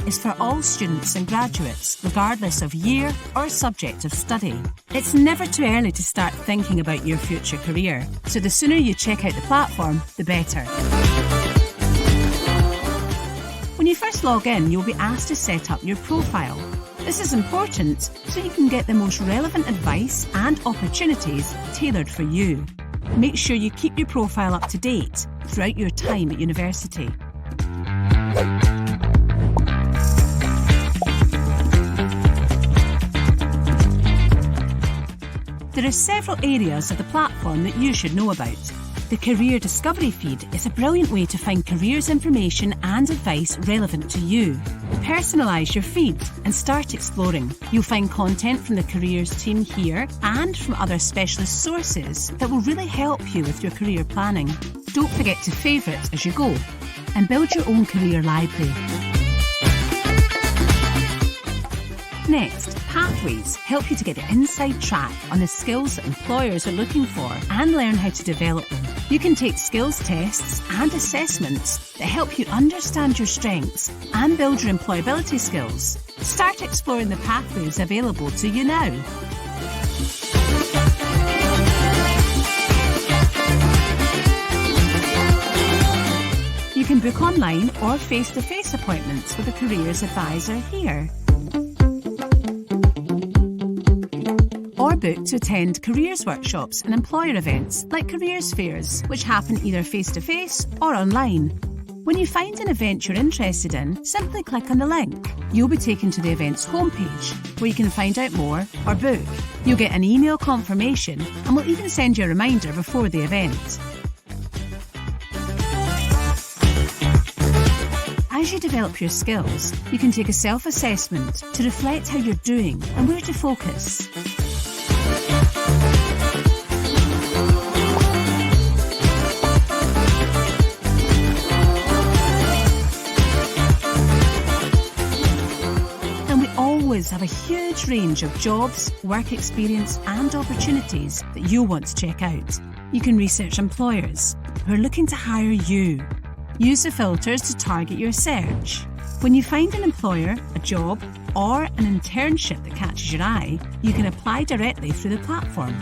is for all students and graduates, regardless of year or subject of study. It's never too early to start thinking about your future career, so the sooner you check out the platform, the better. When you first log in, you'll be asked to set up your profile. This is important so you can get the most relevant advice and opportunities tailored for you. Make sure you keep your profile up to date throughout your time at university. There are several areas of the platform that you should know about. The Career Discovery feed is a brilliant way to find careers information and advice relevant to you. Personalise your feed and start exploring. You'll find content from the careers team here and from other specialist sources that will really help you with your career planning. Don't forget to favourite as you go and build your own career library. Next, Pathways help you to get the inside track on the skills that employers are looking for and learn how to develop them. You can take skills tests and assessments that help you understand your strengths and build your employability skills. Start exploring the pathways available to you now. You can book online or face-to-face appointments with a careers advisor here. Or book to attend careers workshops and employer events like careers fairs, which happen either face-to-face or online. When you find an event you're interested in, simply click on the link. You'll be taken to the event's homepage, where you can find out more or book. You'll get an email confirmation and we'll even send you a reminder before the event. As you develop your skills, you can take a self-assessment to reflect how you're doing and where to focus. Always have a huge range of jobs, work experience and opportunities that you'll want to check out. You can research employers who are looking to hire you. Use the filters to target your search. When you find an employer, a job or an internship that catches your eye, you can apply directly through the platform.